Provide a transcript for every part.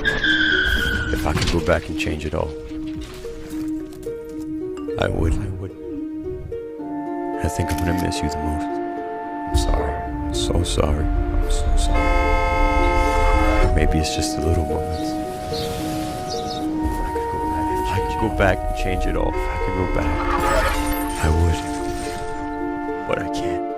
If I could go back and change it all, I would. I think I'm gonna miss you the most. I'm sorry. I'm so sorry. I'm so sorry. Or maybe it's just the little moments. If I could go back and change it all. If I could go back, I would. But I can't.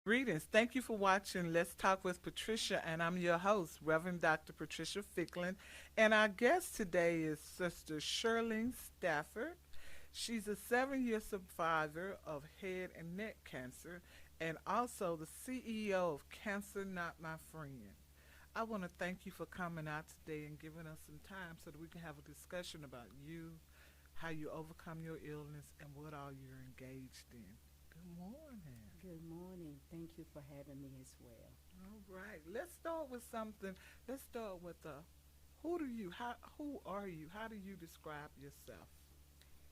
Greetings. Thank you for watching Let's Talk with Patricia, and I'm your host, Reverend Dr. Patricia Fickling. And our guest today is Sister Shirlene Stafford. She's a 7-year survivor of head and neck cancer and also the CEO of Cancer Not My Friend. I want to thank you for coming out today and giving us some time so that we can have a discussion about you, how you overcome your illness, and what all you're engaged in. Good morning. Good morning. Thank you for having me as well. All right. Let's start with something. Let's start with who are you? How do you describe yourself?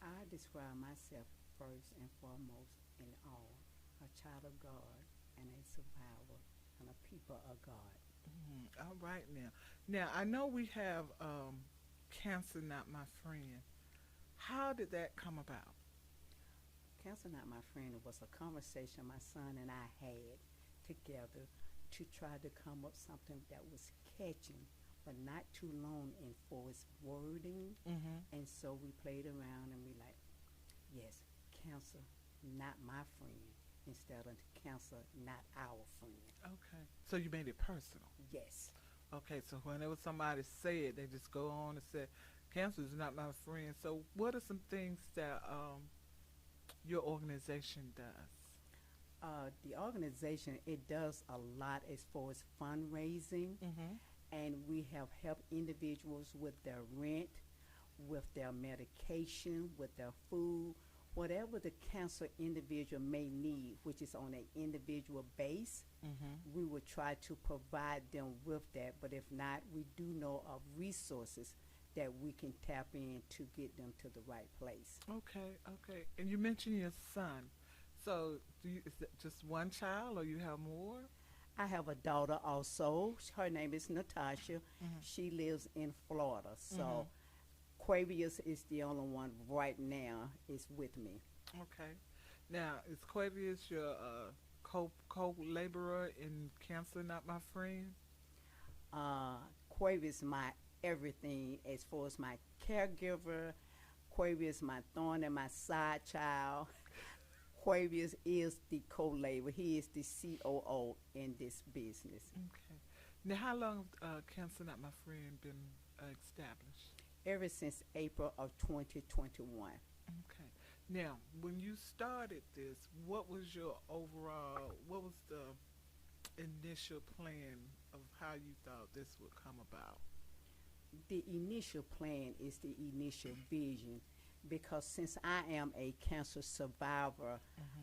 I describe myself first and foremost in all a child of God and a survivor and a people of God. All right now. Now I know we have Cancer Not My Friend. How did that come about? Cancer Not My Friend was a conversation my son and I had together to try to come up something that was catching but not too long in for its wording. And so we played around and we like, yes, cancer not my friend instead of cancer not our friend. Okay. So you made it personal. Yes. Okay, so whenever somebody say it, they just go on and say, cancer is not my friend. So what are some things that your organization does? The organization, it does a lot as far as fundraising, and we have helped individuals with their rent, with their medication, with their food, whatever the cancer individual may need, which is on an individual base. We will try to provide them with that, but if not, we do know of resources that we can tap in to get them to the right place. Okay. And you mentioned your son. So is it just one child or you have more? I have a daughter also. Her name is Natasha. She lives in Florida. So Quavius is the only one right now is with me. Okay. Now, is Quavius your co-laborer in Cancer Not My Friend? Quavius my everything as far as my caregiver. Quavius my thorn and my side child. Quavius is the co-laborer. He is the COO in this business. Okay. Now, how long Cancer Not My Friend been established? Ever since April of 2021. Okay. Now, when you started this, what was the initial plan of how you thought this would come about? The initial plan is the initial vision, because since I am a cancer survivor,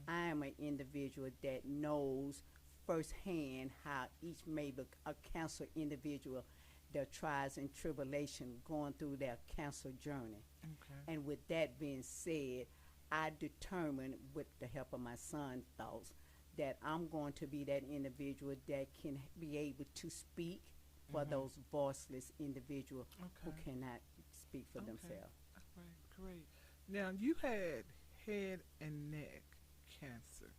I am an individual that knows firsthand how each maybe a cancer individual, their trials and tribulation going through their cancer journey. Okay. And with that being said, I determined with the help of my son's thoughts that I'm going to be that individual that can be able to speak for those voiceless individuals who cannot speak for themselves. All right, great. Now, you had head and neck cancer.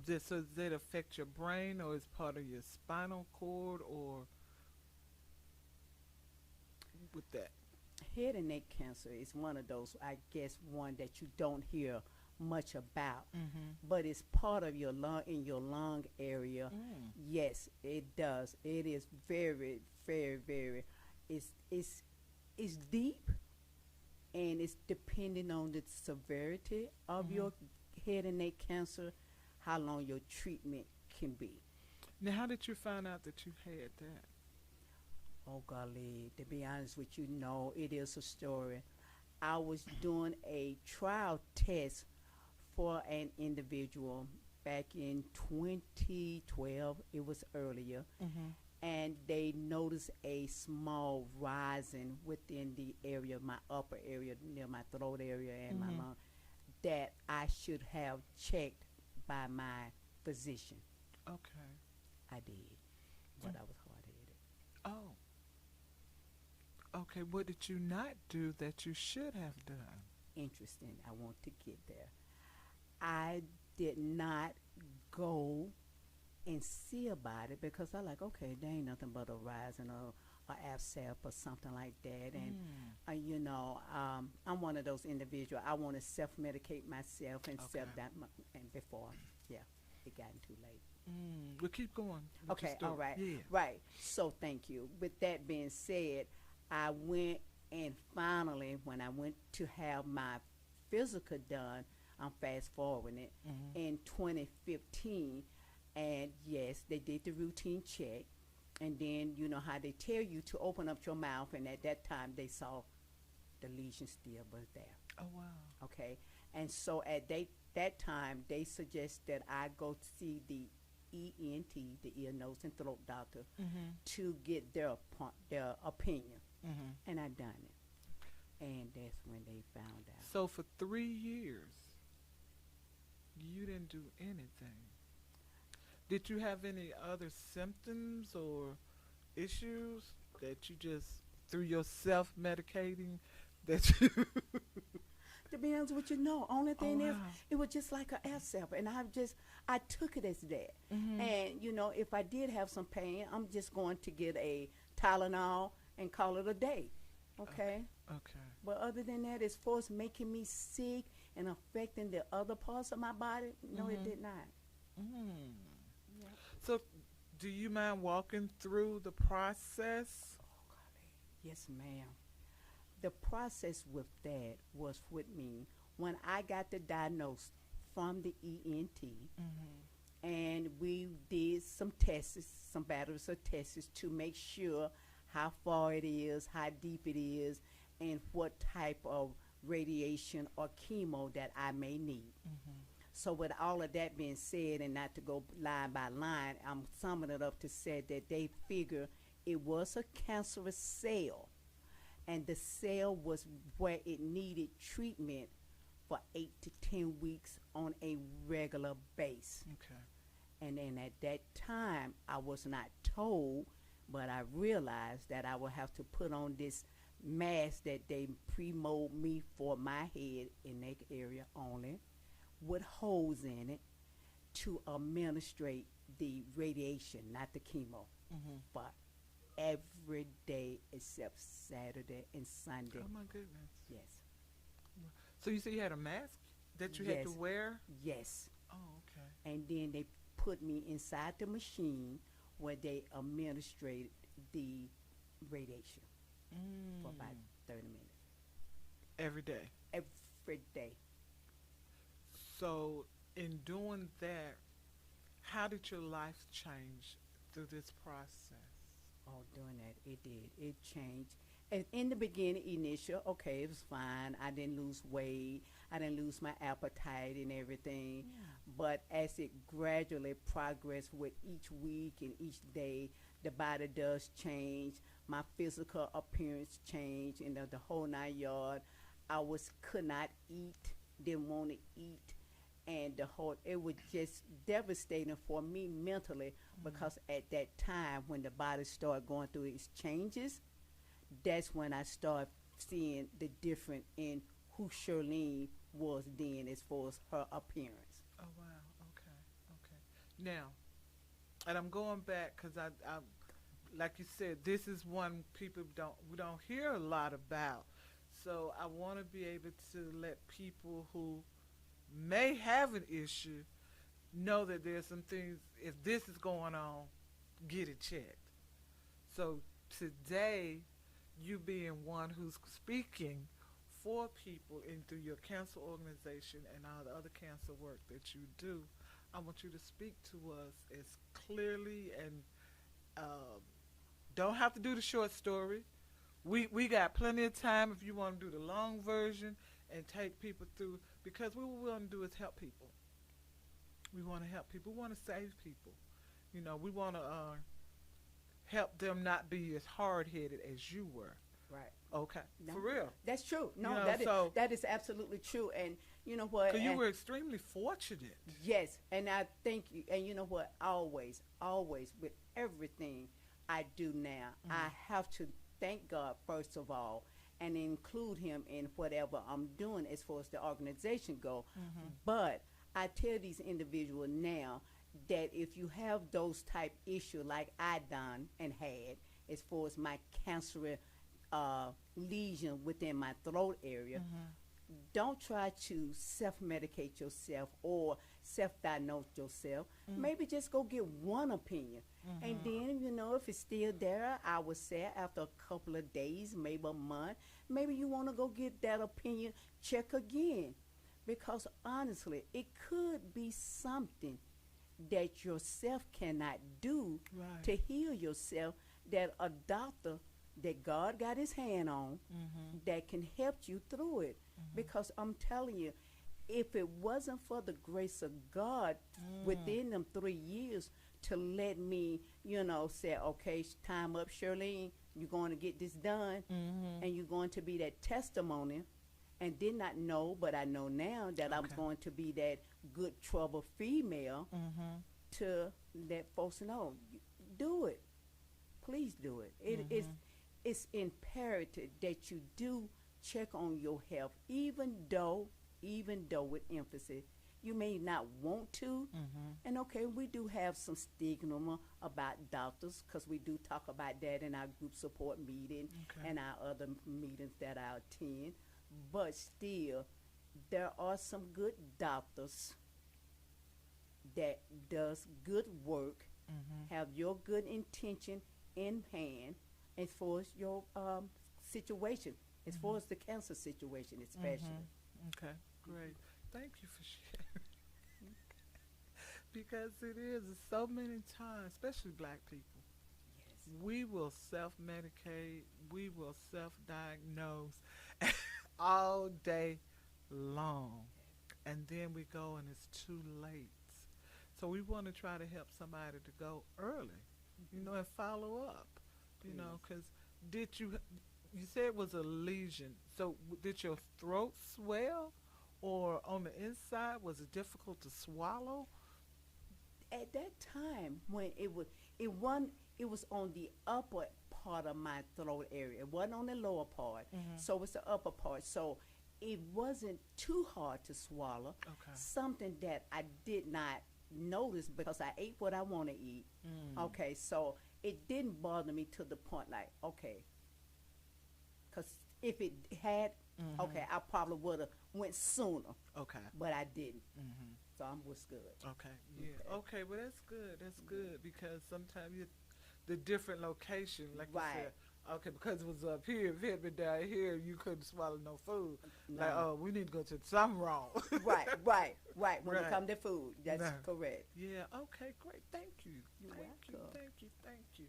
Does that affect your brain, or is part of your spinal cord, or with that? Head and neck cancer is one of those, I guess, one that you don't hear much about, but it's part of your lung, in your lung area. Yes, it does. It is very, very, very it's deep, and it's depending on the severity of your head and neck cancer, how long your treatment can be. Now, how did you find out that you had that? Oh golly, to be honest with you, no, it is a story. I was doing a trial test for an individual back in 2012. It was earlier, and they noticed a small rising within the area, my upper area, near my throat area and my lung, that I should have checked by my physician. Okay. I did, but I was hard headed. Oh. Okay, what did you not do that you should have done? Interesting. I want to get there. I did not go and see about it because I like, okay, there ain't nothing but a rising or abscess or something like that. And, I'm one of those individuals. I want to self-medicate myself and and before, it gotten too late. We'll keep going. We'll Okay, just do all it. right. Yeah. Right. So thank you. With that being said, I went and finally, when I went to have my physical done, I'm fast forwarding it, in 2015. And yes, they did the routine check. And then, you know how they tell you to open up your mouth. And at that time, they saw the lesion still was there. Oh, wow. Okay. And so at that time, they suggest that I go to see the ENT, the ear, nose, and throat doctor, to get their opinion. And I done it. And that's when they found out. So for 3 years, you didn't do anything. Did you have any other symptoms or issues that you just, through your self-medicating, that you... To be honest with you, no. Only thing is, wow. it was just like an abscess, and I took it as that. And if I did have some pain, I'm just going to get a Tylenol and call it a day. Okay. Okay. But other than that, as far as making me sick and affecting the other parts of my body, no, it did not. Yeah. So, do you mind walking through the process? Oh, golly. Yes, ma'am. The process with that was with me when I got the diagnosis from the ENT, and we did some tests, some batteries of tests to make sure how far it is, how deep it is, and what type of radiation or chemo that I may need. So with all of that being said, and not to go line by line, I'm summing it up to say that they figure it was a cancerous cell, and the cell was where it needed treatment for 8 to 10 weeks on a regular base. Okay. And then at that time, I was not told, but I realized that I would have to put on this mask that they pre-mold me for my head in that area only, with holes in it, to administrate the radiation, not the chemo, but every day except Saturday and Sunday. Oh, my goodness. Yes. So you said you had a mask that you had to Yes. wear? Yes. Oh, okay. And then they put me inside the machine where they administrated the radiation for about 30 minutes. Every day. Every day. So, in doing that, how did your life change through this process? Oh, doing that, it did. It changed. And in the beginning, initial, okay, it was fine. I didn't lose weight. I didn't lose my appetite and everything. But as it gradually progressed with each week and each day, the body does change. My physical appearance changed, and the whole 9 yard. Could not eat, didn't want to eat. And it was just devastating for me mentally, because at that time when the body started going through its changes, that's when I started seeing the difference in who Shirlene was then as far as her appearance. Oh, wow. Okay. Now, and I'm going back because I, like you said, this is one we don't hear a lot about. So I want to be able to let people who may have an issue know that there's some things, if this is going on, get it checked. So today you being one who's speaking for people in through your cancer organization and all the other cancer work that you do, I want you to speak to us as clearly and um, don't have to do the short story. We got plenty of time if you want to do the long version and take people through because what we want to do is help people. We want to help people. We want to save people. You know, we want to help them not be as hard headed as you were. Right. Okay. No, For real. that's true. No, You know, that is absolutely true. And you know what? Because you And were extremely fortunate. yes, and I thank you. And you know what? Always, always, with everything I do now, I have to thank God first of all, and include Him in whatever I'm doing as far as the organization go. But I tell these individuals now that if you have those type issue like I done and had, as far as my cancerous lesion within my throat area, don't try to self-medicate yourself or self-diagnose yourself. Maybe just go get one opinion. And then, you know, if it's still there, I would say after a couple of days, maybe a month, maybe you want to go get that opinion, check again. Because honestly, it could be something that yourself cannot do Right. to heal yourself, that a doctor that God got his hand on that can help you through it. Because I'm telling you, if it wasn't for the grace of God within them 3 years to let me, you know, say, okay, time up, Shirlene, you're going to get this done, and you're going to be that testimony, and did not know, but I know now that I'm Okay. going to be that good trouble female to let folks know, do it. Please do it. It's imperative that you do check on your health, even though with emphasis, you may not want to. And okay, we do have some stigma about doctors because we do talk about that in our group support meeting Okay. and our other meetings that I attend. But still, there are some good doctors that does good work, have your good intention in hand as far as your situation, as far as the cancer situation especially. Okay, great. Thank you for sharing. Because it is so many times, especially black people, Yes. we will self-medicate, we will self-diagnose all day long. And then we go and it's too late. So we want to try to help somebody to go early, you know, and follow up, you know, because you said it was a lesion. So did your throat swell or on the inside, was it difficult to swallow? At that time when it was on the upper part of my throat area. It wasn't on the lower part. So it's the upper part. So it wasn't too hard to swallow. Okay. Something that I did not notice because I ate what I want to eat. Okay, so it didn't bother me to the point like, okay, because if it had, okay, I probably would have went sooner, Okay. but I didn't. So I was good. Okay. Yeah. Okay. Well, that's good. That's good because sometimes the different location, like you Right. said. Okay, because it was up here, if it had been down here, you couldn't swallow no food. No. Like, oh, we need to go to something wrong. Right. When Right. it comes to food, that's Right. correct. Yeah. Okay. Great. Thank you. You're Thank welcome. you. Thank you. Thank you.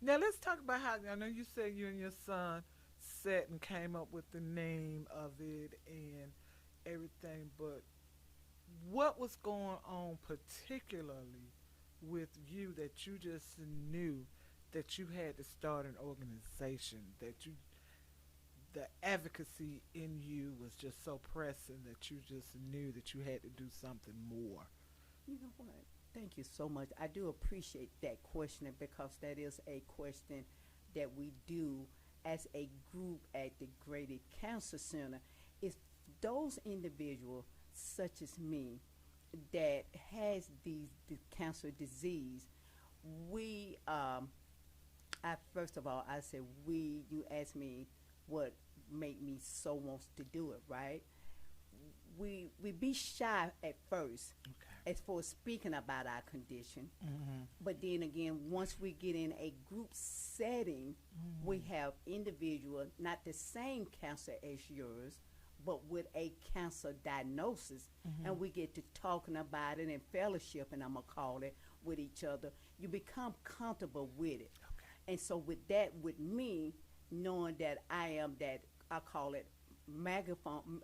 Now let's talk about how I know you said you and your son sat and came up with the name of it and everything, but what was going on particularly with you that you just knew that you had to start an organization, that the advocacy in you was just so pressing that you just knew that you had to do something more? You know what? Thank you so much. I do appreciate that question because that is a question that we do as a group at the Grady Cancer Center. It's those individuals such as me that has the cancer disease. We, I first of all, I said we. You asked me what made me so wants to do it, right? We be shy at first. Okay. as far as speaking about our condition. Mm-hmm. But then again, once we get in a group setting, we have individual, not the same cancer as yours, but with a cancer diagnosis, and we get to talking about it and fellowship, and I'm gonna call it, with each other. You become comfortable with it. Okay. And so with that, with me, knowing that I am that, I call it megaphone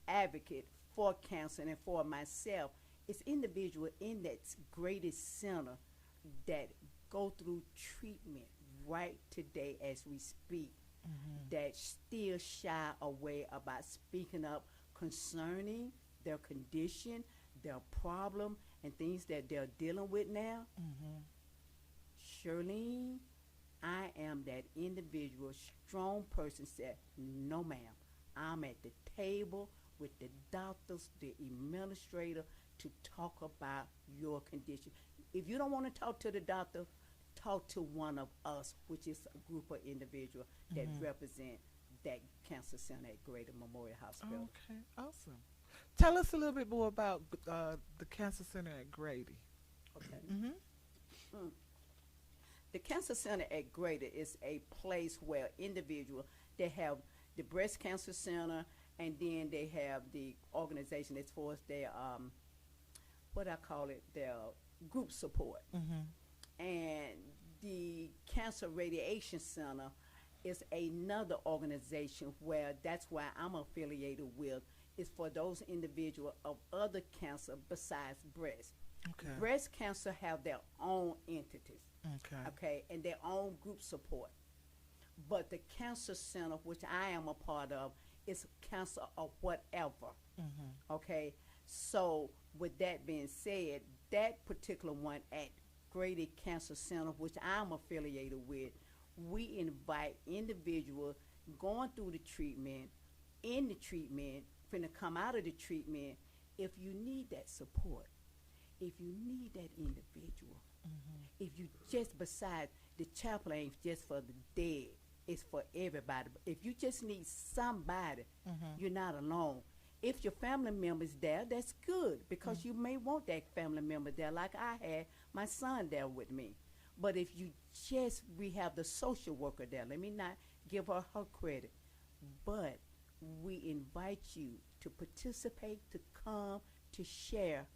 advocate for cancer and for myself, it's individual in that greatest center that go through treatment right today as we speak, that still shy away about speaking up concerning their condition, their problem, and things that they're dealing with now. Shirlene, I am that individual, strong person said, no ma'am, I'm at the table with the doctors, the administrator, to talk about your condition. If you don't want to talk to the doctor, talk to one of us, which is a group of individuals that represent that cancer center at Grady Memorial Hospital. Okay, awesome. Tell us a little bit more about the cancer center at Grady. Okay. Mm-hmm. The Cancer Center at Grady is a place where individuals, they have the breast cancer center, and then they have the organization as far as their, what I call it, their group support. And the Cancer Radiation Center is another organization where that's why I'm affiliated with, is for those individuals of other cancer besides breast. Okay. Breast cancer have their own entities, Okay. and their own group support. But the Cancer Center, which I am a part of, is cancer or whatever. Okay. So with that being said, that particular one at Grady Cancer Center, which I'm affiliated with, we invite individuals going through the treatment, in the treatment, finna come out of the treatment, if you need that support, if you need that individual, if you just beside the chapel ain't just for the dead, it's for everybody. If you just need somebody, you're not alone. If your family member is there, that's good, because you may want that family member there, like I had my son there with me. But if you we have the social worker there, let me not give her credit, but we invite you to participate, to come, to share.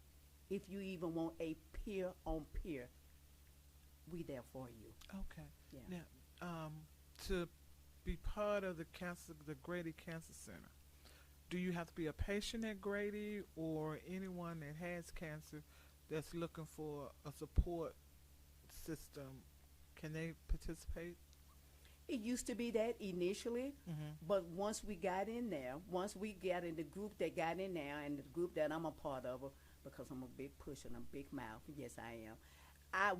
If you even want a peer on peer, we there for you. Okay. Yeah. Now, to be part of the Grady Cancer Center, do you have to be a patient at Grady, or anyone that has cancer that's looking for a support system, can they participate? It used to be that initially, but once we got in there, once we got in the group that got in there, and the group that I'm a part of, because I'm a big push and a big mouth, yes I am,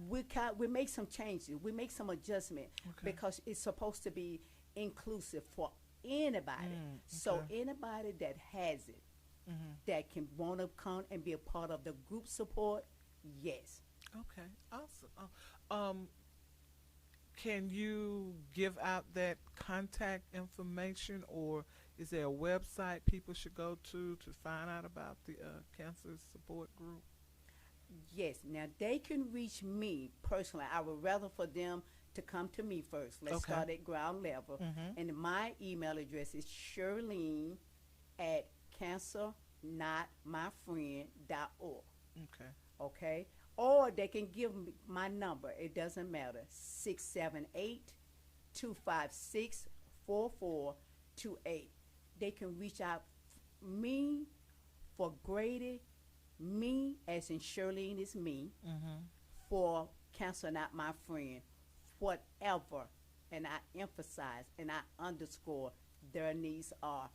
we make some changes, we make some adjustment, because it's supposed to be inclusive for anybody. So anybody that has it, that can want to come and be a part of the group support, yes. Okay, awesome. Can you give out that contact information, or is there a website people should go to find out about the cancer support group? Yes. Now they can reach me personally. I would rather for them to come to me first. Let's start at ground level. And my email address is Shirlene at cancernotmyfriend.org. Okay. Okay? Or they can give me my number. It doesn't matter. 678-256-4428. They can reach out me for Grady, me as in Shirlene is me, for Cancer Not My Friend, whatever. And I emphasize and I underscore their needs are,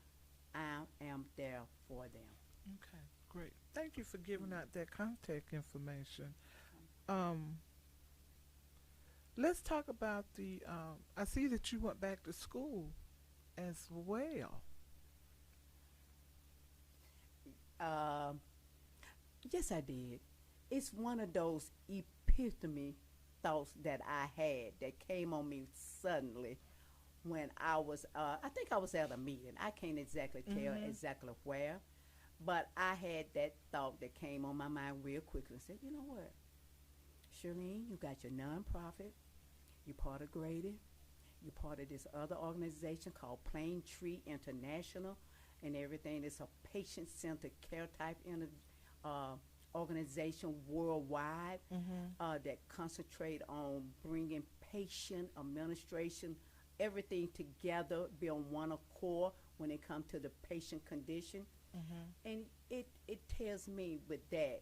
I am there for them. Okay, great. Thank you for giving out that contact information. Let's talk about I see that you went back to school as well. Yes, I did. It's one of those epiphany thoughts that I had that came on me suddenly when I was, I think I was at a meeting. I can't exactly tell exactly where, But I had that thought that came on my mind real quickly and said, you know what, Shirlene, you got your nonprofit, you're part of Grady, you're part of this other organization called Plain Tree International and everything. It's a patient-centered care type organization worldwide that concentrate on bringing patient administration, everything together, be on one accord when it comes to the patient condition. And it tells me with that,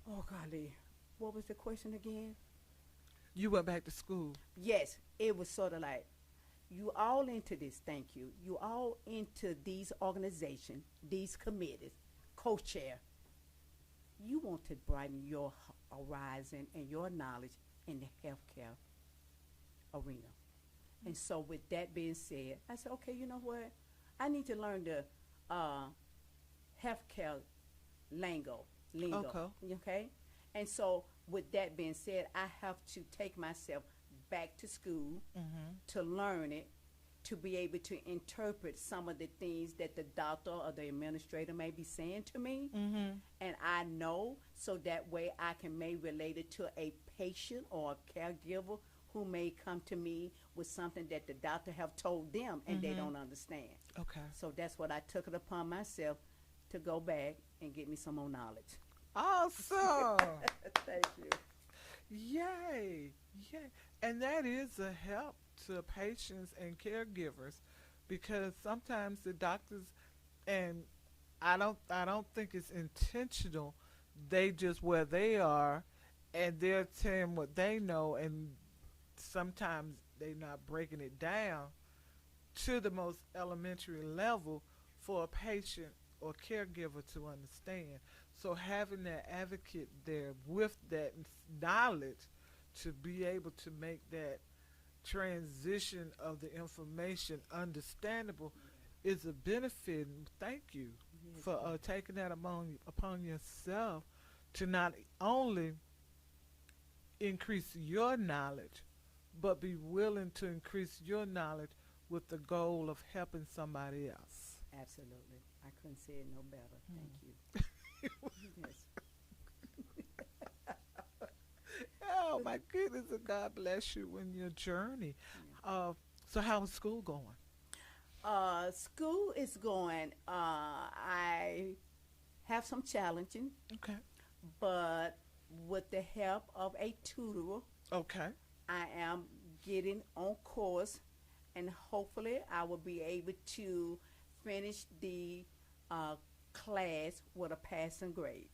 oh golly, what was the question again? You went back to school. Yes, it was sort of like, you all into this, thank you. You all into these organizations, these committees, co-chair. You want to broaden your horizon and your knowledge in the healthcare arena. And so with that being said, I said, okay, you know what? I need to learn the healthcare lingo. Okay? And so with that being said, I have to take myself back to school to learn it, to be able to interpret some of the things that the doctor or the administrator may be saying to me. And I know, so that way I can may relate it to a patient or a caregiver who may come to me with something that the doctor have told them and they don't understand. Okay. So that's what I took it upon myself to go back and get me some more knowledge. Awesome. Thank you. Yay. Yay. And that is a help to patients and caregivers, because sometimes the doctors, and I don't think it's intentional, they just where they are and they're telling what they know, and sometimes they're not breaking it down to the most elementary level for a patient or caregiver to understand. So having that advocate there with that knowledge to be able to make that transition of the information understandable is a benefit. Thank you for taking that upon yourself to not only increase your knowledge, but be willing to increase your knowledge with the goal of helping somebody else. Absolutely. I couldn't say it no better. Thank you. Yes. Oh my goodness, and God bless you in your journey. So how's school going? School is going. I have some challenging, Okay. but with the help of a tutor, Okay. I am getting on course, and hopefully I will be able to finish the class with a passing grade.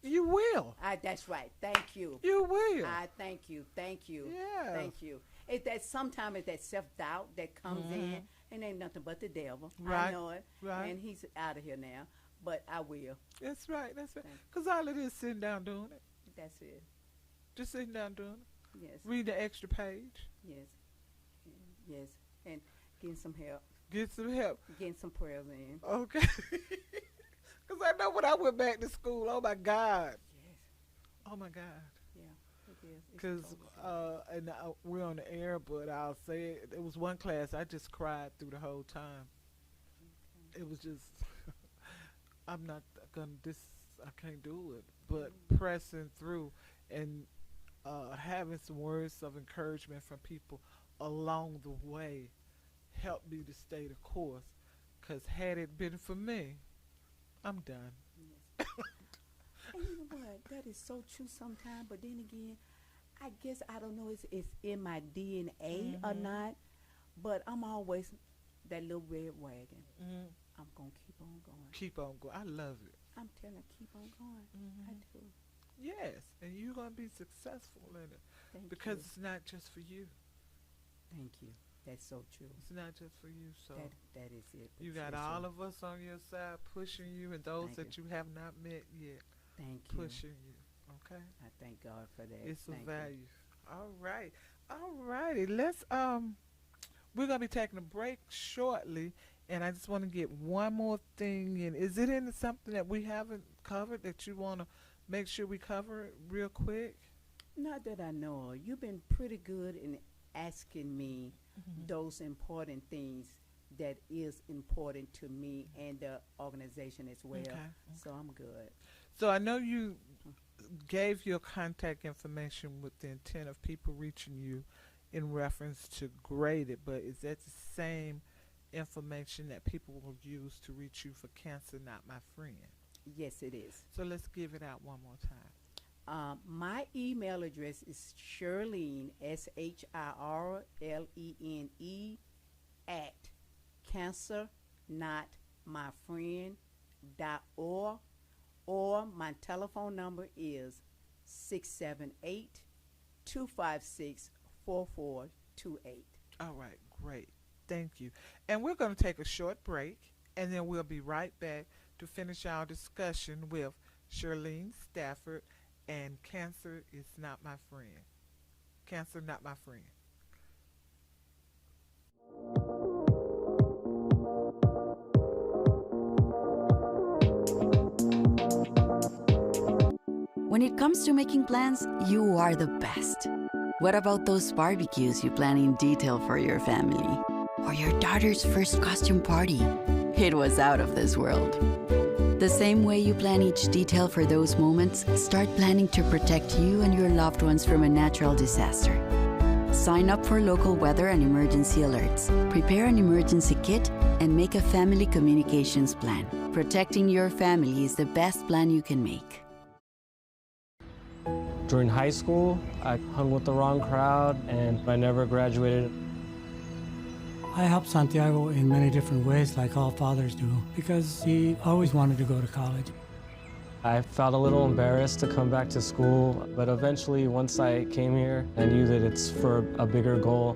You will. That's right. Thank you. You will. I thank you. Thank you. Yeah. Thank you. It's that sometimes it's that self-doubt that comes in, and ain't nothing but the devil. Right. I know it. Right. And he's out of here now, but I will. That's right. That's right. Thank you. Because all it is sitting down doing it. That's it. Just sitting down doing it. Yes. Read the extra page. Yes. Yes. And getting some help. Get some help. Getting some prayers in. Okay. Because I know when I went back to school, oh my God. Yes. Oh my God. Yeah. It is. It's Because totally we're on the air, but I'll say it. It was one class I just cried through the whole time. It was just, I'm not gonna. I can't do it. But pressing through and having some words of encouragement from people along the way helped me to stay the course. Because had it been for me, I'm done. Yes. And you know what? That is so true sometimes. But then again, I guess I don't know if it's in my DNA or not. But I'm always that little red wagon. I'm going to keep on going. Keep on going. I love it. I'm telling you, keep on going. I do. Yes, and you're going to be successful in it. Thank Because you. it's not just for you. Thank you. That's so true. It's not just for you. So That is it. you got Patricia. all of us on your side pushing you, and those Thank that you have not met yet Thank you. pushing you. Okay? I thank God for that. It's Thank a you. value. All right. All righty. Let's we're gonna be taking a break shortly, and I just want to get one more thing in. Is it in something that we haven't covered that you want to make sure we cover it real quick? Not that I know of. You've been pretty good in asking me those important things that is important to me and the organization as well. Okay. So I'm good. So I know you gave your contact information with the intent of people reaching you in reference to Grady, but is that the same information that people will use to reach you for Cancer Not My Friend? Yes, it is. So let's give it out one more time. My email address is Shirlene, SHIRLENE, at cancernotmyfriend.org, or my telephone number is 678-256-4428. All right, great. Thank you. And we're going to take a short break, and then we'll be right back to finish our discussion with Shirlene Stafford and Cancer is Not My Friend. Cancer Not My Friend. When it comes to making plans, you are the best. What about those barbecues you plan in detail for your family? Or your daughter's first costume party? It was out of this world. The same way you plan each detail for those moments, start planning to protect you and your loved ones from a natural disaster. Sign up for local weather and emergency alerts. Prepare an emergency kit and make a family communications plan. Protecting your family is the best plan you can make. During high school, I hung with the wrong crowd and I never graduated. I helped Santiago in many different ways, like all fathers do, because he always wanted to go to college. I felt a little embarrassed to come back to school, but eventually, once I came here, I knew that it's for a bigger goal.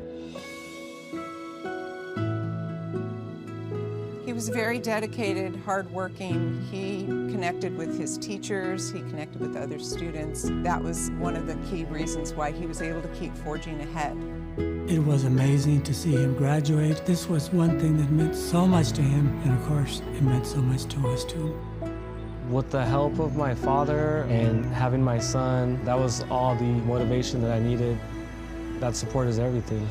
He was very dedicated, hardworking. He connected with his teachers. He connected with other students. That was one of the key reasons why he was able to keep forging ahead. It was amazing to see him graduate. This was one thing that meant so much to him, and of course, it meant so much to us too. With the help of my father and having my son, that was all the motivation that I needed. That support is everything.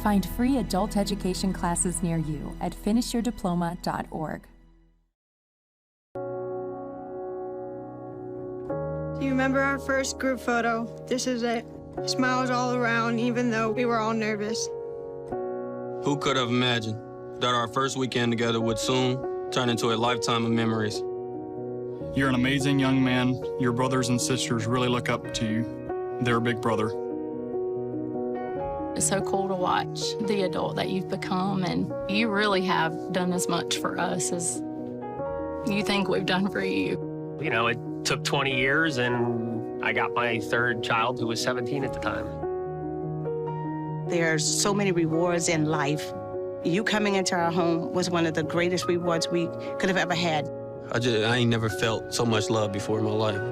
Find free adult education classes near you at finishyourdiploma.org. Do you remember our first group photo? This is it. Smiles all around, even though we were all nervous. Who could have imagined that our first weekend together would soon turn into a lifetime of memories? You're an amazing young man. Your brothers and sisters really look up to you. They're a big brother. It's so cool to watch the adult that you've become, and you really have done as much for us as you think we've done for you. You know, it took 20 years, and I got my third child who was 17 at the time. There's so many rewards in life. You coming into our home was one of the greatest rewards we could have ever had. I ain't never felt so much love before in my life.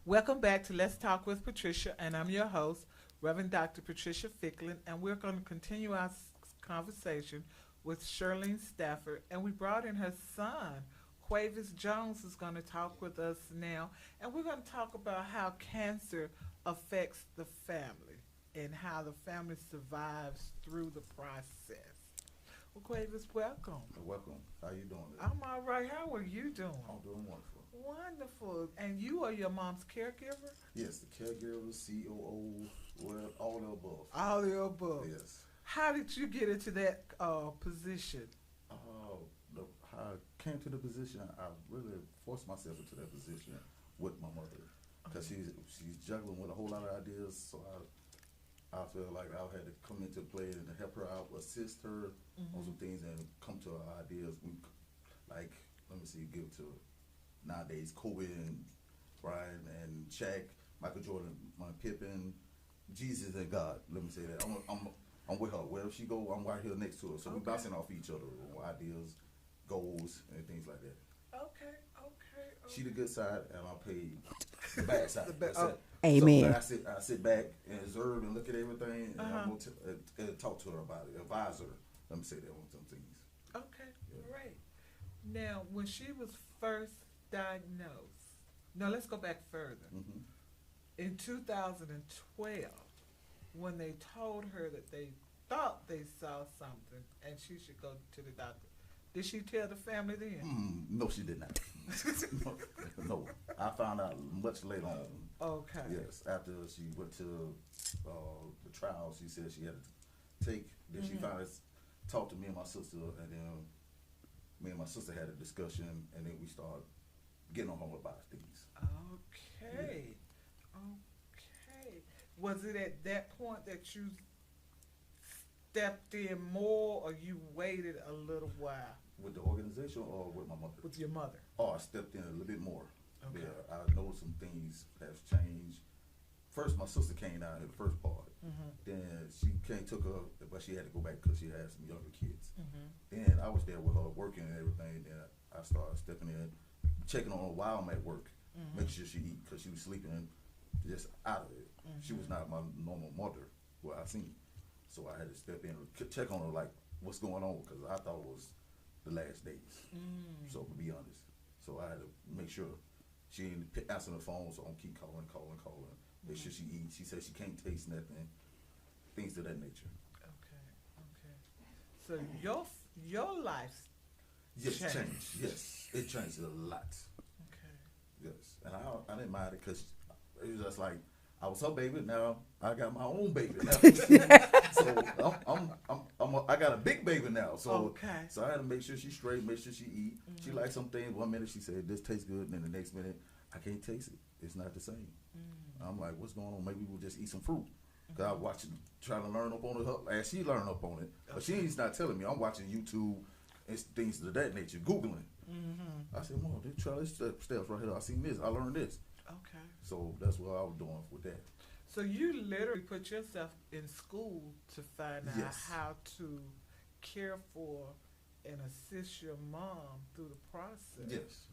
Welcome back to Let's Talk with Patricia, and I'm your host, Reverend Dr. Patricia Fickling, and we're going to continue our conversation with Shirlene Stafford, and we brought in her son, Quavis Jones, is going to talk with us now, and we're going to talk about how cancer affects the family and how the family survives through the process. Well, Quavis, welcome. Welcome. How you doing today? I'm all right. How are you doing? I'm doing wonderful. Wonderful. And you are your mom's caregiver? Yes, the caregiver, COO, well, all the above. All the above. Yes. How did you get into that position? How I came to the position, I really forced myself into that position with my mother, because she's juggling with a whole lot of ideas. So I feel like I had to come into play and help her out, assist her on some things, and come to her ideas. Like, let me see, give it to her. Nowadays, Kobe and Brian and Shaq, Michael Jordan, Pippen, Jesus and God. Let me say that. I'm with her. Wherever she go, I'm right here next to her. So we're bouncing off each other, ideas, goals, and things like that. Okay. She the good side, and I'll pay the bad side. Amen. So I sit back and observe and look at everything, and I'm going to talk to her about it, advise her Let me say that on some things. Okay, great. Now, when she was first diagnosed, no, let's go back further. In 2012, when they told her that they thought they saw something and she should go to the doctor, did she tell the family then? No, she did not. No, I found out much later on. Okay. Yes, after she went to the trial, she said she had to take. Then she finally talked to me and my sister, and then me and my sister had a discussion, and then we started getting on her about things. Okay. Okay. Was it at that point that you stepped in more, or you waited a little while? With the organization or with my mother? With your mother. Oh, I stepped in a little bit more. Okay. Yeah, I know some things have changed. First, my sister came down in the first part. Then she took her, but she had to go back because she had some younger kids. Then I was there with her working and everything. Then I started stepping in, checking on her while I'm at work, make sure she eat because she was sleeping just out of it. She was not my normal mother, what I seen. So I had to step in and check on her, like, what's going on, because I thought it was the last days. So to be honest, so I had to make sure she didn't answer the phone, so I'm keep calling. Make sure she eats. She said she can't taste nothing, things of that nature. Okay. So your life changed. Yes, it changed a lot. Okay. Yes, and I didn't mind it because it was just like I was her baby. Now I got my own baby now. So I got a big baby now. So so I had to make sure she's straight, make sure she eat. She likes some things. 1 minute she said this tastes good, and then the next minute I can't taste it. It's not the same. I'm like, what's going on? Maybe we'll just eat some fruit. Cause I watching, trying to learn up on it. As she learned up on it, but she's not telling me. I'm watching YouTube and things of that nature, Googling. I said, Mom, try this steps right here. I seen this. I learned this. Okay. So that's what I was doing with that. So you literally put yourself in school to find out how to care for and assist your mom through the process. Yes.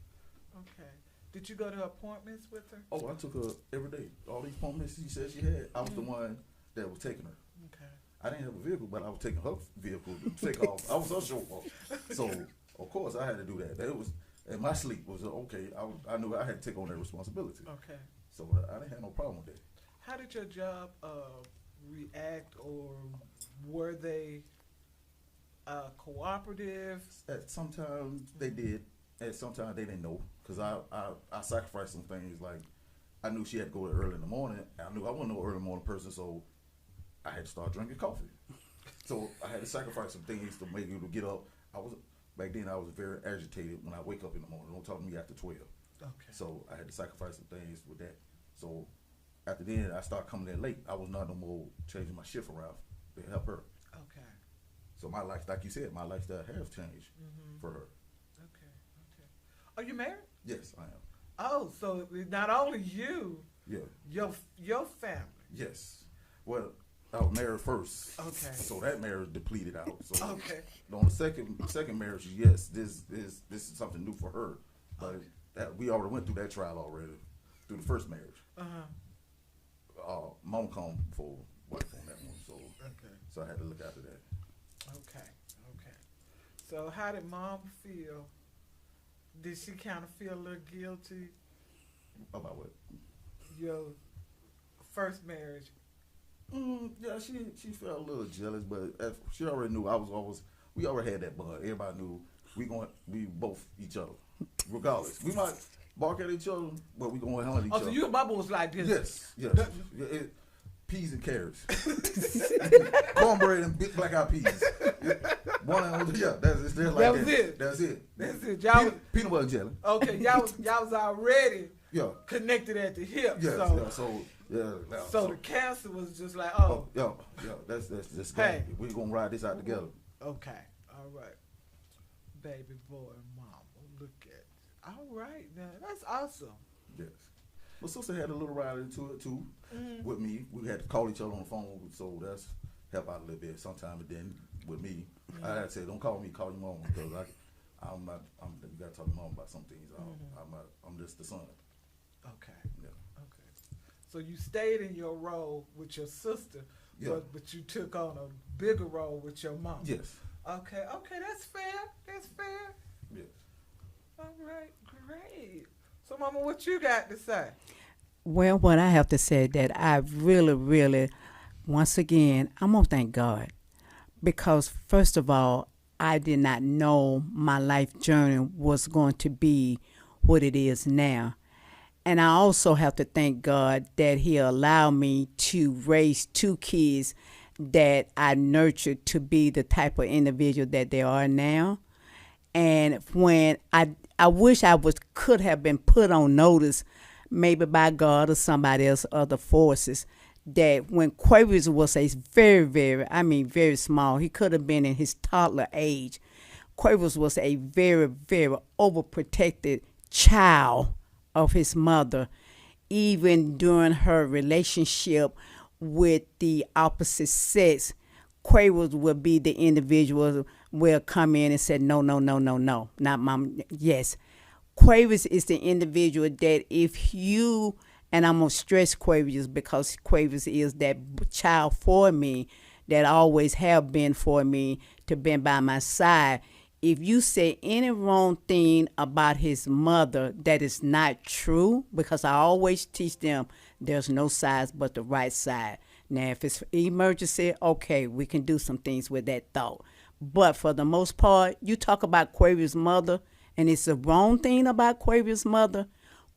Okay. Did you go to appointments with her? Oh, I took her every day. All these appointments she said she had, I was the one that was taking her. Okay. I didn't have a vehicle, but I was taking her vehicle to take off. I was her chauffeur. So, of course, I had to do that. That was, and my sleep was okay. I knew I had to take on that responsibility. Okay. So I didn't have no problem with that. How did your job react, or were they cooperative? Sometimes they did, and sometimes they didn't know. Because I sacrificed some things. Like, I knew she had to go there early in the morning. I knew I wasn't no early morning person, so I had to start drinking coffee. So I had to sacrifice some things to make you to get up. Back then I was very agitated when I wake up in the morning. Don't talk to me after 12. Okay. So I had to sacrifice some things with that. So after then I started coming in late. I was not no more changing my shift around to help her. Okay. So my life, like you said, my lifestyle has changed for her. Okay. Are you married? Yes, I am. Oh, so not only you, your family. Yes. Well, I was married first. Okay. So that marriage depleted out. So okay. On the second marriage, yes, this is something new for her. But that we already went through that trial already through the first marriage. Mom come for wife on that one, so I had to look after that. Okay. So how did Mom feel? Did she kind of feel a little guilty? About what? Your first marriage. Yeah, she felt a little jealous, but she already knew we already had that bond. Everybody knew we both each other, regardless. We might bark at each other, but we gonna handle each other. So you and Bubba was like this? Yes. Peas and carrots, cornbread and black eyed peas. That's like that. That's it. Y'all peanut butter and jelly. Okay, y'all was already connected at the hip. So the cancer was just like, that's just hey, we gonna ride this out together. Okay, all right, baby boy and mama, look at it. All right, now that's awesome. Yes, my sister had a little ride into it too with me. We had to call each other on the phone, so that's help out a little bit. Sometimes it didn't with me. I had to say, don't call me, call your mom, because I'm not. You gotta talk to mom about some things. I'm just the son. Okay. Yeah. Okay. So you stayed in your role with your sister, but you took on a bigger role with your mom. Yes. Okay, that's fair. That's fair. Yes. All right, great. So, Mama, what you got to say? Well, what I have to say that I really, really, once again, I'm gonna thank God because first of all, I did not know my life journey was going to be what it is now. And I also have to thank God that He allowed me to raise two kids that I nurtured to be the type of individual that they are now. And when I wish I could have been put on notice, maybe by God or somebody else, other forces, that when Quavers was a very small, he could have been in his toddler age. Quavers was a very, very overprotected child of his mother, even during her relationship with the opposite sex. Quavers would be the individual will come in and say, no, not mom. Yes. Quavers is the individual that if you, and I'm going to stress Quavers because Quavers is that child for me that always have been for me, to been by my side. If you say any wrong thing about his mother that is not true, because I always teach them there's no sides but the right side. Now, if it's emergency, okay, we can do some things with that thought. But for the most part, you talk about Quavers' mother, and it's the wrong thing about Quavers' mother,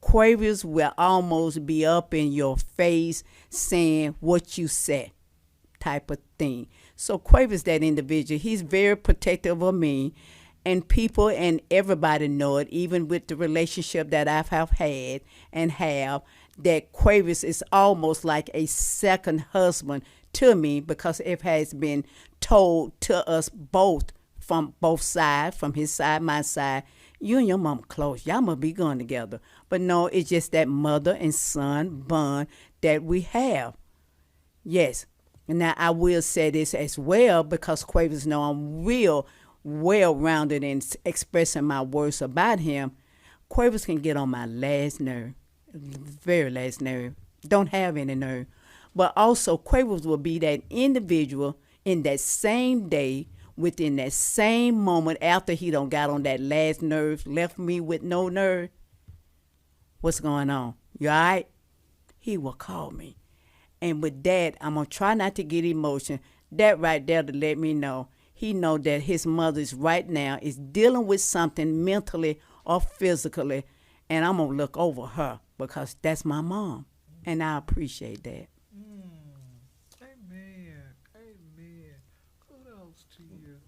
Quavers will almost be up in your face saying what you said type of thing. So Quavers, that individual, he's very protective of me, and people and everybody know it, even with the relationship that I have had and have, that Quavers is almost like a second husband to me because it has been told to us both from both sides, from his side, my side, you and your mama close. Y'all must be going together. But no, it's just that mother and son bond that we have. Yes. And now I will say this as well because Quavers know I'm real well-rounded in expressing my words about him. Quavers can get on my last nerve, very last nerve. Don't have any nerve. But also Quavers will be that individual in that same day, within that same moment after he done got on that last nerve, left me with no nerve. What's going on? You all right? He will call me. And with that, I'm going to try not to get emotion. That right there to let me know. He know that his mother's right now is dealing with something mentally or physically, and I'm going to look over her because that's my mom, and I appreciate that. Amen. Amen. Kudos to you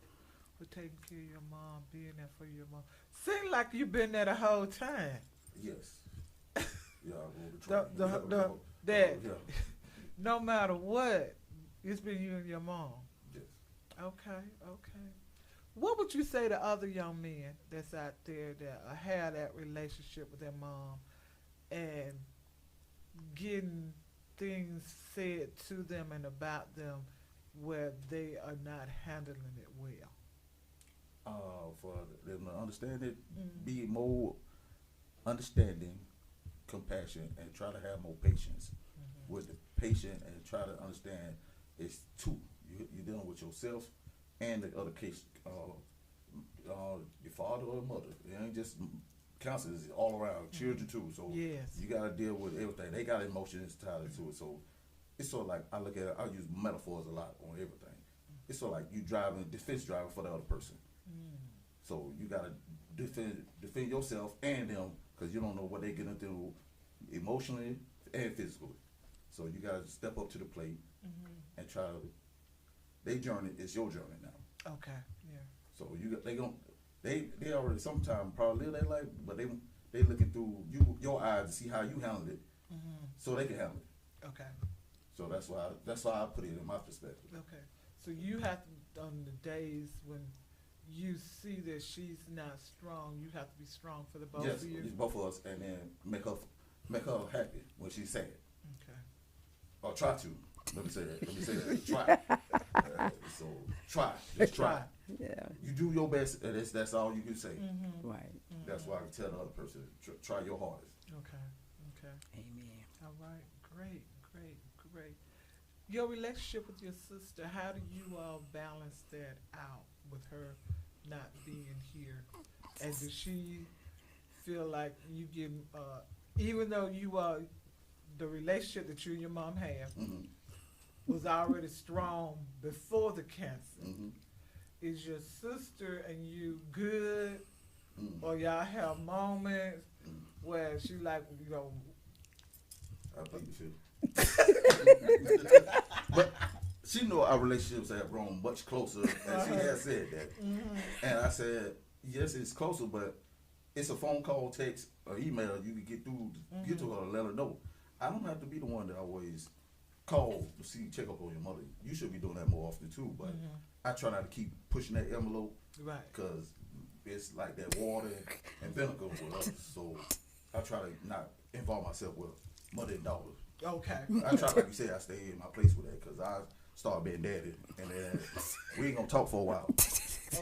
for taking care of your mom, being there for your mom. Seems like you've been there the whole time. Yes. Yeah, no matter what, it's been you and your mom. Yes. Okay. What would you say to other young men that's out there that have that relationship with their mom and getting things said to them and about them where they are not handling it well? For them to understand it, be more understanding, compassion, and try to have more patience with the patient, and try to understand it's two. You're dealing with yourself and the other case, your father or mother. It ain't just counselors, it's all around, children too. So you got to deal with everything. They got emotions tied to it. So it's sort of like, I look at it, I use metaphors a lot on everything. It's sort of like you defense driving for the other person. So you got to defend yourself and them, because you don't know what they're getting through emotionally and physically. So you got to step up to the plate and try to. Their journey is your journey now. Okay. Yeah. So they already sometimes probably live their life, but they looking through your eyes to see how you handle it, so they can handle it. Okay. So that's why I put it in my perspective. Okay. So you have to, on the days when you see that she's not strong, you have to be strong for the both of you. Yes, both of us, and then make her happy when she's sad. Okay. Or try to. Let me say that. Try. So try. Just try. Yeah. You do your best, and that's all you can say. Right. That's why I can tell the other person, try your hardest. Okay. Amen. All right. Great. Your relationship with your sister, how do you all balance that out? with her not being here? And does she feel like you give, even though you the relationship that you and your mom have was already strong before the cancer? Is your sister and you good, or y'all have moments where she like, you know? I think you feel. But she know our relationships have grown much closer, and she has said that. And I said, yes, it's closer, but it's a phone call, text, or email. You can get through, get to her, and let her know. I don't have to be the one that always call to see, check up on your mother. You should be doing that more often too. But I try not to keep pushing that envelope, right? Because it's like that water and vinegar with us. So I try to not involve myself with mother and daughter. Okay. I try, like you said, I stay in my place with that because I start being daddy, and then we ain't gonna talk for a while.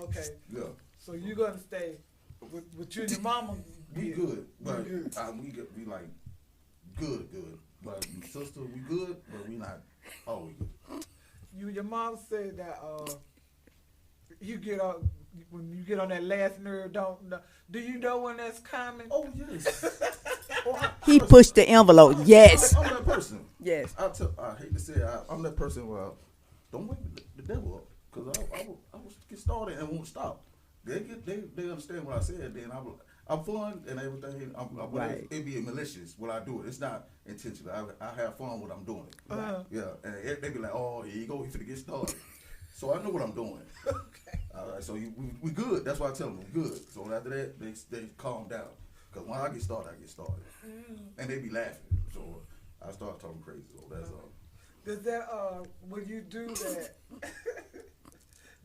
Okay. Yeah. So you're gonna stay with you and your mama. We good, but we like good. But sister, we good, but we not always good. Your mom said that you get on when you get on that last nerve. Do you know when that's coming? Oh yes. He pushed the envelope. Yes. I'm that person. Yes. I hate to say it, I'm that person. Well, don't wake the devil up, because I will get started and won't stop. They understand what I said. Then I'm fun and everything. Right. It be malicious when I do it. It's not intentional. I have fun when I'm doing it. Yeah, and they be like, oh, here you go, he finna get started. So I know what I'm doing. Okay. All right, so we good. That's why I tell them we good. So after that, they calm down. Because when I get started, and they be laughing. So I start talking crazy. So that's all. Does that when you do that?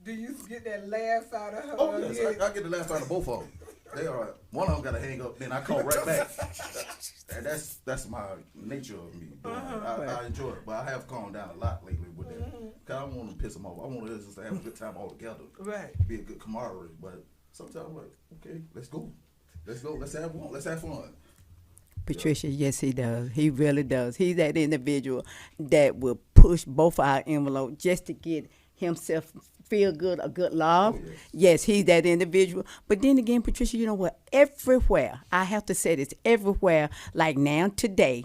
Do you get that laugh out of her? Oh yes, I get the laugh out of both of them. They all right. One of them got to hang up, then I call right back. And that's my nature of me. I enjoy it, but I have calmed down a lot lately with that. Cause I don't want to piss them off. I want us just to have a good time all together. Right. Be a good camaraderie. But sometimes I'm like, okay, let's go. Let's have fun. Patricia, yes, he does. He really does. He's that individual that will push both our envelope just to get himself feel good, a good love. Oh, yes, he's that individual. But then again, Patricia, you know what? Everywhere, I have to say this, everywhere, like now today,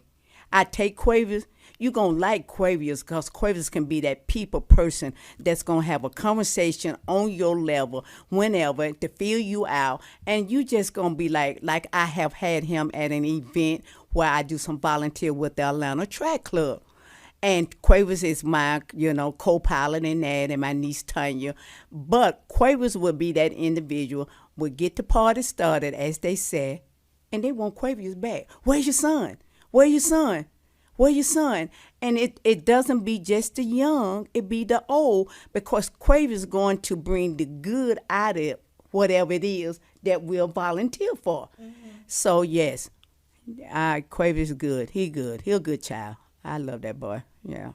I take Quavers. You're going to like Quavers because Quavers can be that people person that's going to have a conversation on your level whenever to feel you out. And you just going to be like I have had him at an event where I do some volunteer with the Atlanta Track Club. And Quavers is my, co-pilot in that, and my niece Tanya. But Quavers would be that individual, would get the party started, as they say, and they want Quavers back. Where's your son? Where's your son? Where's your son? And it doesn't be just the young, it be the old, because Quavers is going to bring the good out of whatever it is that we'll volunteer for. So, yes, Quavers is good. He good. He a good child. I love that boy. Yeah.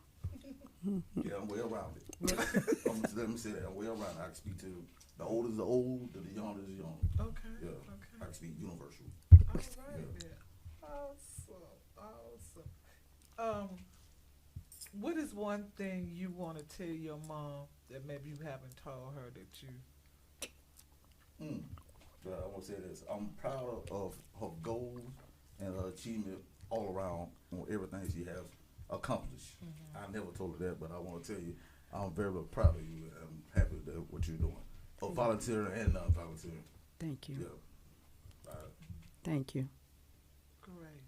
Yeah, I'm well rounded. Let me say that. I'm well rounded. I can speak to the old is the old, the young is the young. Okay. Yeah. Okay. I can speak universal. All right. Yeah. Awesome. What is one thing you want to tell your mom that maybe you haven't told her that you? Well, I want to say this. I'm proud of her goals and her achievement all around on everything she has accomplished. I never told her that, but I want to tell you, I'm very, very proud of you, and I'm happy with what you're doing, of volunteering and non-volunteering. Thank you. Yeah. Thank you. Great.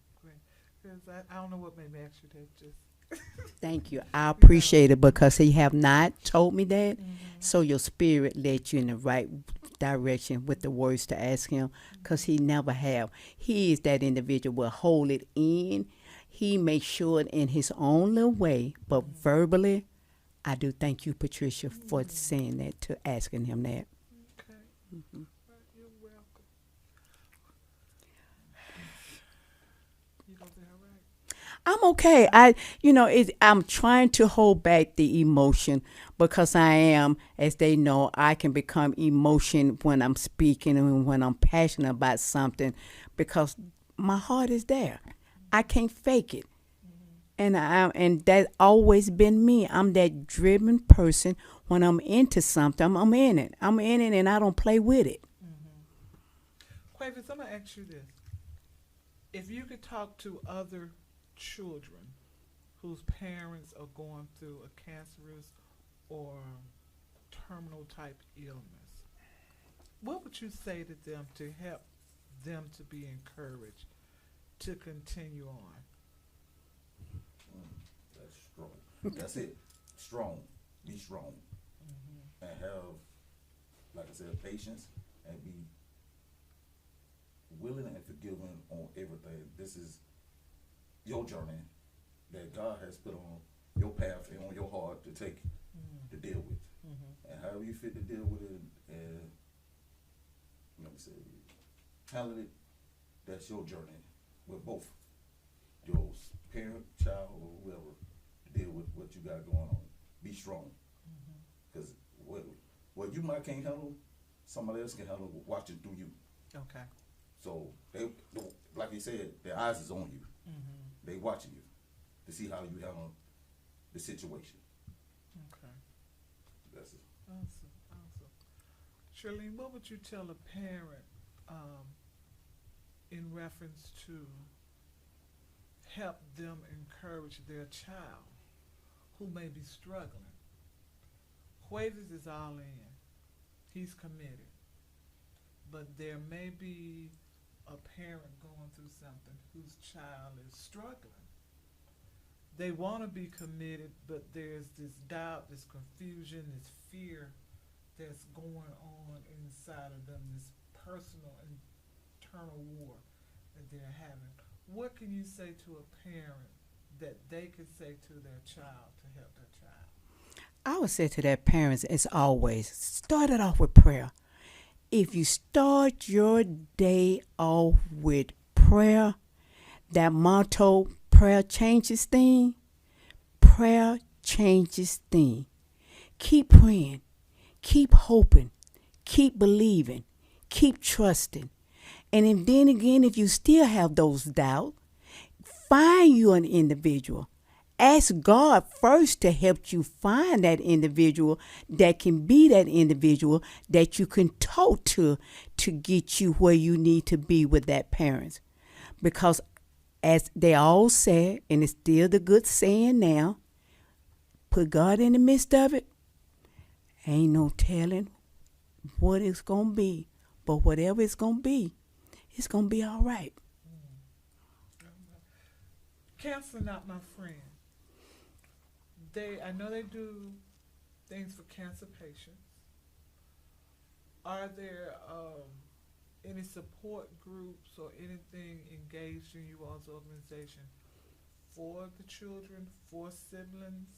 Because I don't know what made me ask you that. Just thank you. I appreciate it because he have not told me that, so your spirit led you in the right direction with the words to ask him, because he never have. He is that individual will hold it in. He makes sure in his own little way, but verbally, I do thank you, Patricia, for saying that, to asking him that. Okay. You're welcome. You gonna be all right? I'm okay. I'm trying to hold back the emotion because I am, as they know, I can become emotion when I'm speaking and when I'm passionate about something because my heart is there. I can't fake it. And that always been me. I'm that driven person. When I'm into something, I'm in it. I'm in it, and I don't play with it. Quavis, I'm gonna ask you this: if you could talk to other children whose parents are going through a cancerous or terminal type illness, what would you say to them to help them to be encouraged to continue on? That's strong. That's it. Strong. Be strong. And have, like I said, patience and be willing and forgiving on everything. This is your journey that God has put on your path and on your heart to take to deal with. And however you fit to deal with it and let me say handle it, that's your journey with both your parent, child, or whoever to deal with what you got going on. Be strong. Because what you might can't handle, somebody else can handle watching through you. Okay. So they, like you said, their eyes is on you. They watching you to see how you handle the situation. Okay. That's it. Awesome. Shirlene, what would you tell a parent in reference to help them encourage their child who may be struggling? Quavis is all in. He's committed. But there may be a parent going through something whose child is struggling. They want to be committed, but there's this doubt, this confusion, this fear that's going on inside of them, this personal internal war that they're having. What can you say to a parent that they could say to their child to help their child? I would say to their parents, as always, start it off with prayer. If you start your day off with prayer, that motto, prayer changes things, prayer changes things. Keep praying, keep hoping, keep believing, keep trusting. And then again, if you still have those doubts, find you an individual. Ask God first to help you find that individual that can be that individual that you can talk to get you where you need to be with that parent. Because as they all said, and it's still the good saying now, put God in the midst of it, ain't no telling what it's going to be. But whatever it's going to be all right. Cancer not my friend. I know they do things for cancer patients. Are there any support groups or anything engaged in you all's organization for the children, for siblings?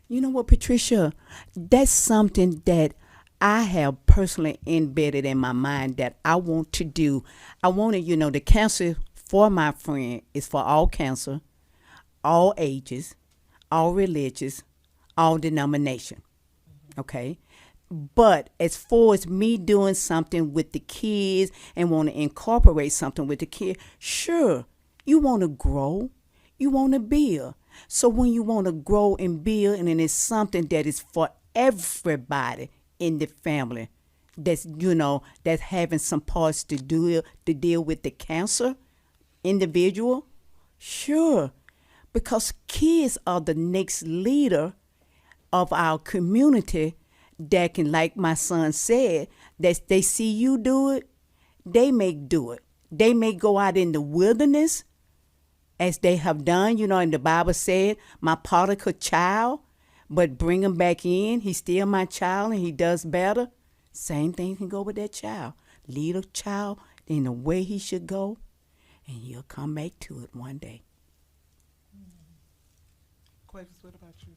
You know what, Patricia? That's something that I have personally embedded in my mind that I want to do. I want to, the cancer for my friend is for all cancer, all ages, all religions, all denomination. Okay? But as far as me doing something with the kids and want to incorporate something with the kids, sure, you want to grow, you want to build. So when you want to grow and build, and then it's something that is for everybody in the family, that's that's having some parts to deal with the cancer individual, sure. Because kids are the next leader of our community that can, like my son said, that they see you do it, they may do it. They may go out in the wilderness as they have done, and the Bible said, my prodigal child, but bring him back in. He's still my child and he does better. Same thing can go with that child. Lead a child in the way he should go and he'll come back to it one day. Quavis, what about you?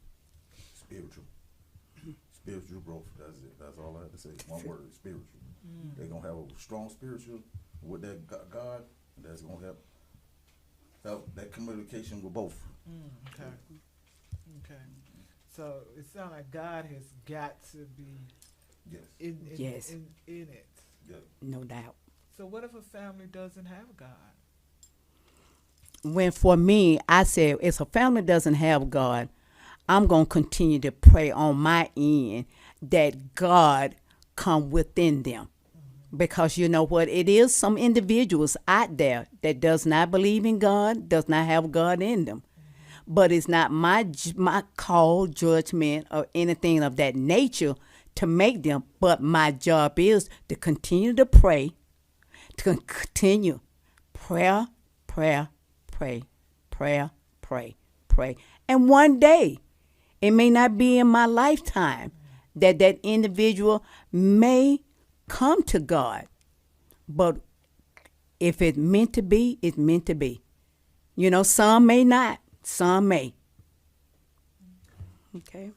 Spiritual growth. That's it. That's all I have to say. One word, spiritual. They're going to have a strong spiritual with that God. That's going to help that communication with both. Okay. So it sounds like God has got to be in it. Yeah. No doubt. So what if a family doesn't have God? when for me, I said, if a family doesn't have God, I'm going to continue to pray on my end that God come within them. Because you know what? It is some individuals out there that does not believe in God, does not have God in them. But it's not my call, judgment, or anything of that nature to make them. But my job is to continue to pray, to continue prayer, prayer, pray, prayer, pray, pray. And one day, it may not be in my lifetime that that individual may come to God. But if it's meant to be, it's meant to be. You know, some may not, some may. Okay.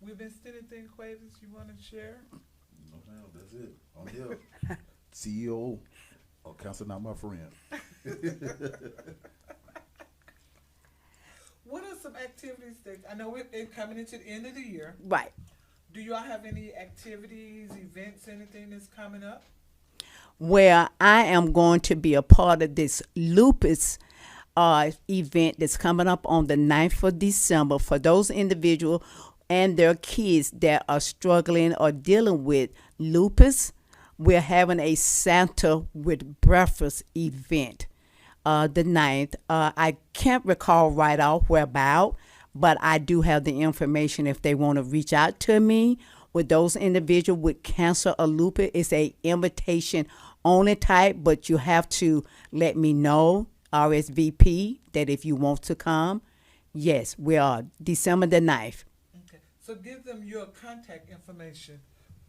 We've been sending things, Quavers, you want to share? No, ma'am, that's it. I'm here. CEO of Cancer Not My Friend. What are some activities that, I know we're coming into the end of the year. Right. Do y'all have any activities, events, anything that's coming up? Where I am going to be a part of this lupus event that's coming up on the 9th of December for those individuals and their kids that are struggling or dealing with lupus. We're having a Santa with breakfast event the 9th. I can't recall right off where about, but I do have the information if they want to reach out to me. With those individuals with cancer or lupus, it's a invitation only type, but you have to let me know, RSVP, that if you want to come. Yes, we are December the 9th. Okay, so give them your contact information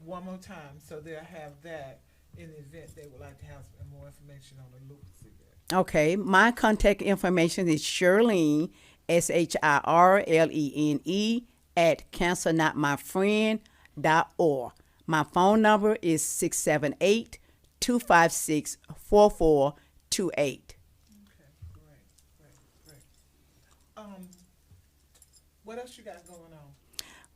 one more time so they'll have that in the event they would like to have some more information on the lupus event. Okay, my contact information is Shirlene, SHIRLENE, at cancernotmyfriend.org. My phone number is 678-256-4428. Okay, great. What else you got going on?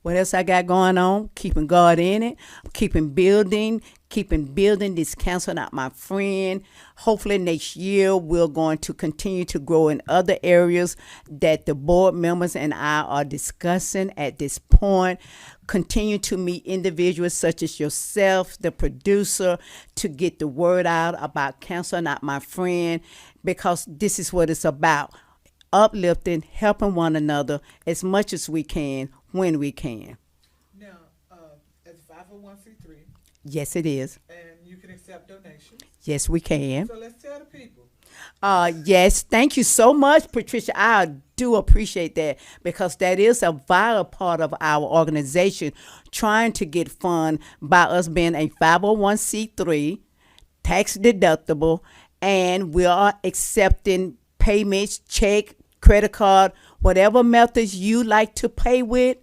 What else I got going on? Keeping God in it. Keeping building this Cancer Not My Friend. Hopefully next year we're going to continue to grow in other areas that the board members and I are discussing at this point. Continue to meet individuals such as yourself, the producer, to get the word out about Cancer Not My Friend, because this is what it's about. Uplifting, helping one another as much as we can when we can. Now, as 501c3. Yes, it is. And you can accept donations. Yes, we can. So let's tell the people. Yes, thank you so much, Patricia. I do appreciate that, because that is a vital part of our organization, trying to get fund by us being a 501c3, tax deductible, and we are accepting payments, check, credit card, whatever methods you like to pay with,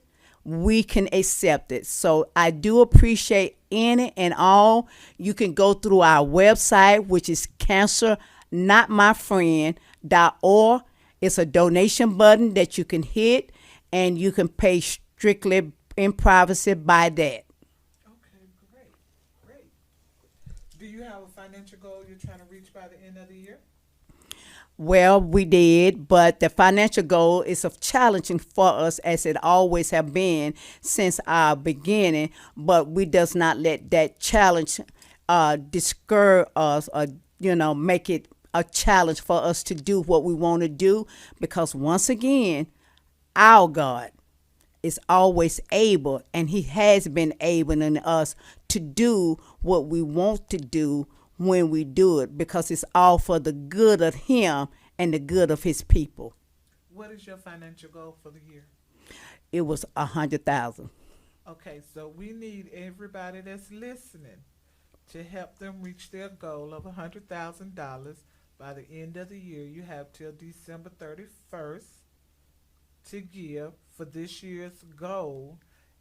we can accept it. So I do appreciate any and all. You can go through our website, which is cancernotmyfriend.org. It's a donation button that you can hit, and you can pay strictly in privacy by that. Okay, great. Do you have a financial goal you're trying to reach by the end of the year? Well, we did, but the financial goal is challenging for us, as it always have been since our beginning. But we does not let that challenge discourage us, or make it a challenge for us to do what we want to do. Because once again, our God is always able, and He has been able in us to do what we want to do when we do it, because it's all for the good of Him and the good of His people. What is your financial goal for the year? It was 100,000. Okay, so we need everybody that's listening to help them reach their goal of $100,000 by the end of the year. You have till December 31st to give for this year's goal,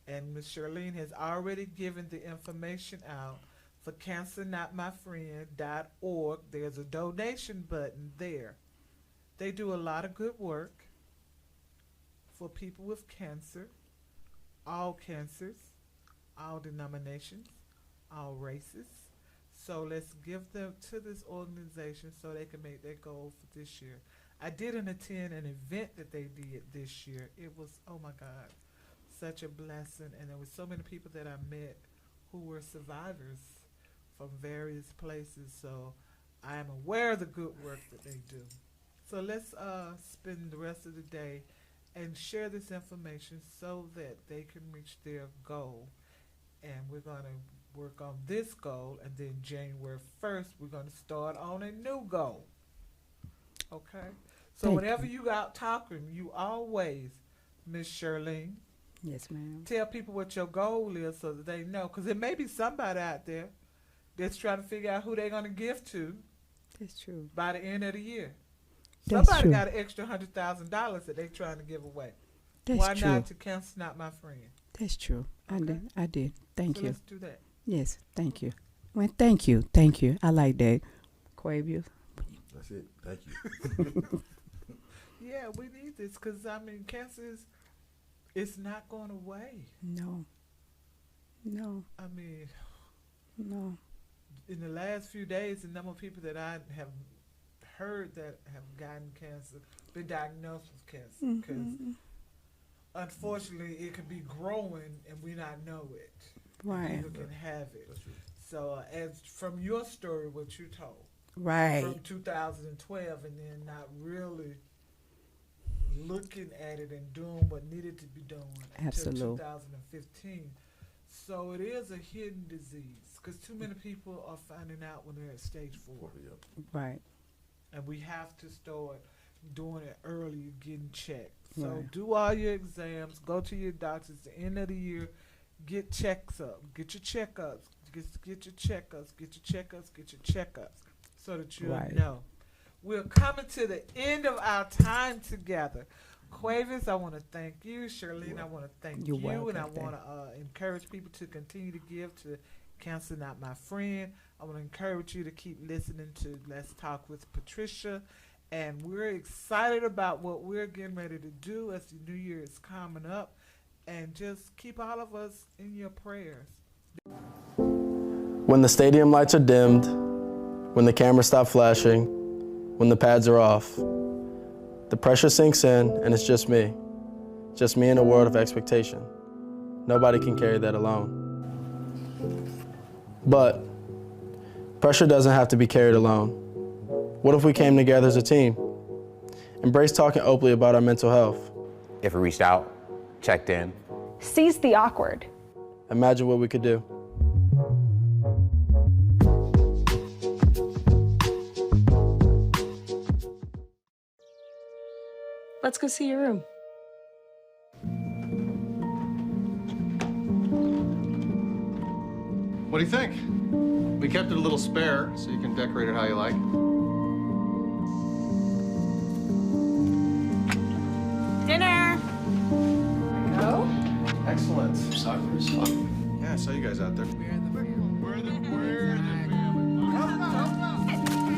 and Ms. Shirlene has already given the information out. For cancernotmyfriend.org, there's a donation button there. They do a lot of good work for people with cancer, all cancers, all denominations, all races. So let's give them to this organization so they can make their goal for this year. I didn't attend an event that they did this year. It was, oh my God, such a blessing. And there were so many people that I met who were survivors from various places. So I am aware of the good work that they do. So let's spend the rest of the day and share this information so that they can reach their goal. And we're going to work on this goal, and then January 1st, we're going to start on a new goal. Okay? So whenever you out talking, you always, Miss Shirlene, yes, ma'am, tell people what your goal is so that they know. Because there may be somebody out there that's trying to figure out who they're going to give to. That's true. By the end of the year. That's Somebody true. got an extra $100,000 that they're trying to give away. That's Why true. not to Cancer Not My Friend? That's true. Okay. I did. Thank So you. let's do that. Yes, thank you. Well, thank you. Thank you. I like that. Quavius. That's it. Thank you. Yeah, we need this because, I mean, cancer is, it's not going away. No. No. I mean, No. in the last few days, the number of people that I have heard that have gotten cancer, been diagnosed with cancer, because unfortunately it could be growing and we not know it. Right. People can have it. So as from your story, what you told, Right. from 2012, and then not really looking at it and doing what needed to be done until 2015. So it is a hidden disease because too many people are finding out when they're at stage 4. Right. And we have to start doing it early, getting checked. So Right. do all your exams, go to your doctors at the end of the year, get checks up, get your checkups, get your checkups, get your checkups, get your checkups, so that you'll Right. know. We're coming to the end of our time together. Quavis, I want to thank you. Shirlene, I want to thank You're you. And I welcome. want to encourage people to continue to give to Cancer Not My Friend. I want to encourage you to keep listening to Let's Talk with Patricia. And we're excited about what we're getting ready to do as the new year is coming up. And just keep all of us in your prayers. When the stadium lights are dimmed, when the cameras stop flashing, when the pads are off, the pressure sinks in and it's just me in a world of expectation. Nobody can carry that alone. But pressure doesn't have to be carried alone. What if we came together as a team? Embrace talking openly about our mental health. If we reached out, checked in. Seize the awkward. Imagine what we could do. Let's go see your room. What do you think? We kept it a little spare, so you can decorate it how you like. Dinner. Go. Excellent. Yeah, I saw you guys out there. We're the family.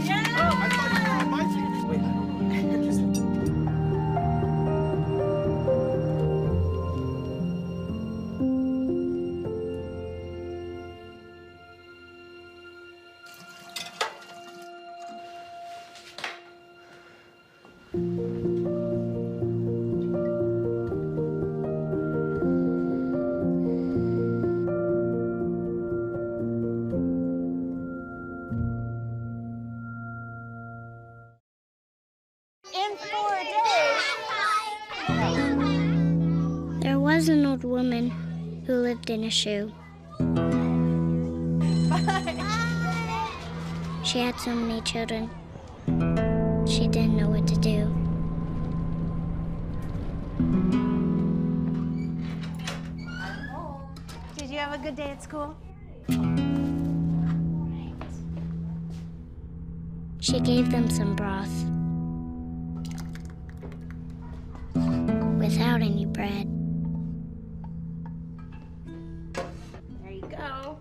Yeah! Oh, I thought you were on my team. In 4 days. There was an old woman who lived in a shoe. She had so many children. She didn't know what to do. Did you have a good day at school? She gave them some broth without any bread. There you go.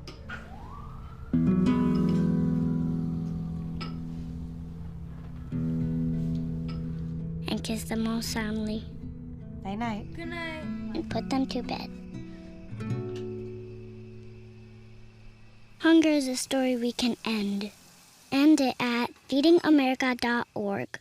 And kissed them all soundly. Night night. Good night. And put them to bed. Hunger is a story we can end. End it at feedingamerica.org.